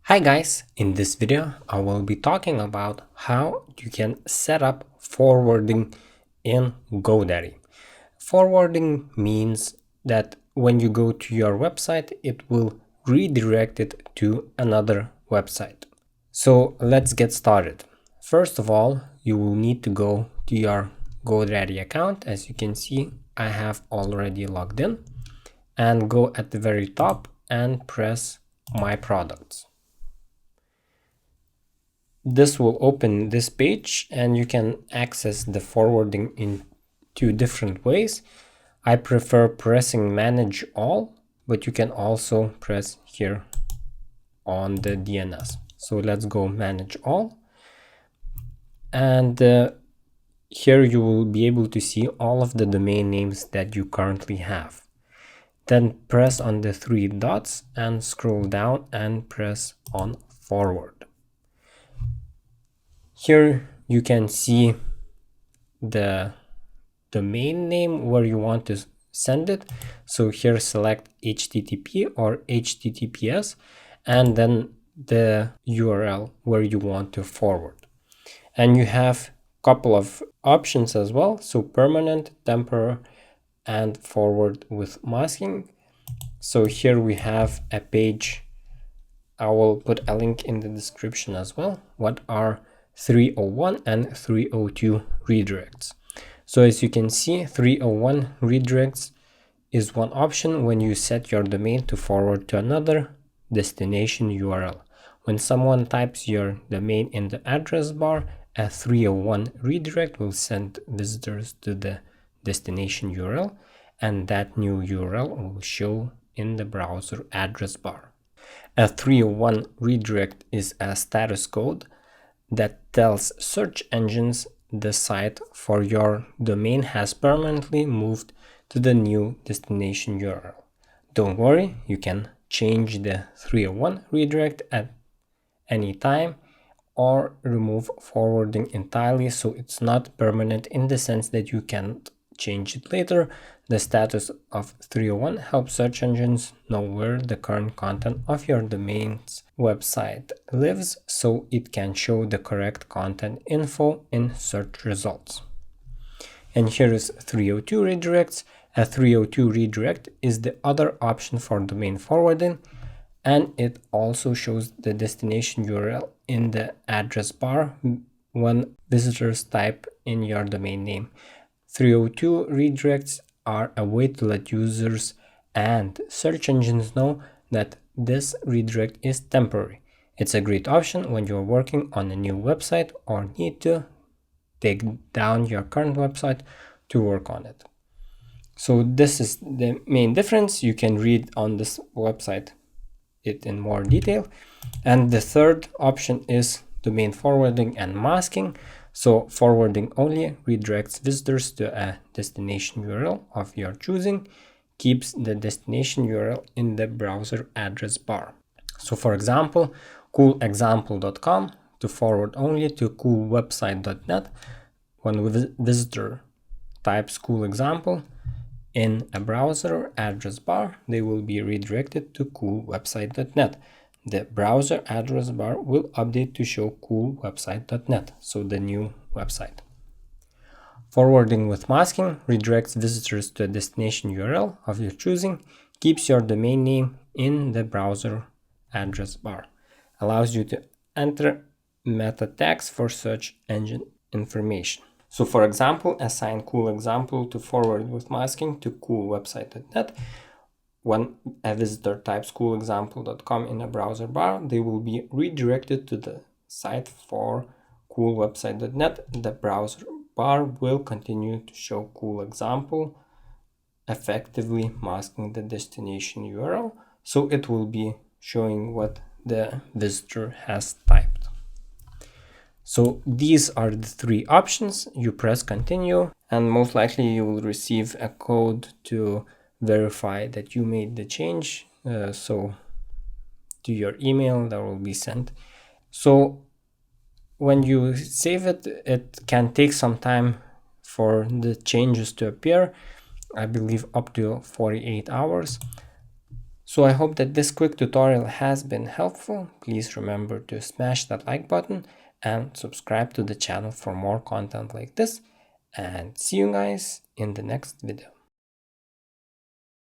Hi guys, in this video I will be talking about how you can set up forwarding in GoDaddy. Forwarding means that when you go to your website, it will redirect it to another website. So let's get started. First of all, you will need to go to your GoDaddy account. As you can see, I have already logged in, and go at the very top and press My Products. This will open this page and you can access the forwarding in two different ways. I prefer pressing Manage All, but you can also press here on the DNS. So let's go Manage All. And here you will be able to see all of the domain names that you currently have. Then press on the three dots and scroll down and press on Forward. Here you can see the domain name where you want to send it. So here select HTTP or HTTPS and then the URL where you want to forward. And you have a couple of options as well. So permanent, temporary, and forward with masking. So here we have a page. I will put a link in the description as well. What are 301 and 302 redirects? So as you can see, 301 redirects is one option when you set your domain to forward to another destination URL. When someone types your domain in the address bar, a 301 redirect will send visitors to the destination URL, and that new URL will show in the browser address bar. A 301 redirect is a status code that tells search engines the site for your domain has permanently moved to the new destination URL. Don't worry, you can change the 301 redirect at any time or remove forwarding entirely, so it's not permanent in the sense that you can't change it later. The status of 301 helps search engines know where the current content of your domain's website lives, so it can show the correct content info in search results. And here is 302 redirects. A 302 redirect is the other option for domain forwarding, and it also shows the destination URL in the address bar when visitors type in your domain name. 302 redirects are a way to let users and search engines know that this redirect is temporary. It's a great option when you're working on a new website or need to take down your current website to work on it. So this is the main difference. You can read on this website it in more detail. And the third option is domain forwarding and masking. So forwarding only redirects visitors to a destination URL of your choosing, keeps the destination URL in the browser address bar. So for example, coolexample.com to forward only to coolwebsite.net. When a visitor types cool example in a browser address bar, they will be redirected to coolwebsite.net. The browser address bar will update to show coolwebsite.net, so the new website. Forwarding with masking redirects visitors to a destination URL of your choosing, keeps your domain name in the browser address bar, allows you to enter meta tags for search engine information. So for example, assign cool example to forward with masking to coolwebsite.net. When a visitor types coolexample.com in a browser bar, they will be redirected to the site for coolwebsite.net. The browser bar will continue to show cool example, effectively masking the destination URL. So it will be showing what the visitor has typed. So these are the three options. You press continue and most likely you will receive a code to verify that you made the change. So to your email that will be sent. So when you save it, it can take some time for the changes to appear. I believe up to 48 hours. So I hope that this quick tutorial has been helpful. Please remember to smash that like button and subscribe to the channel for more content like this. And see you guys in the next video.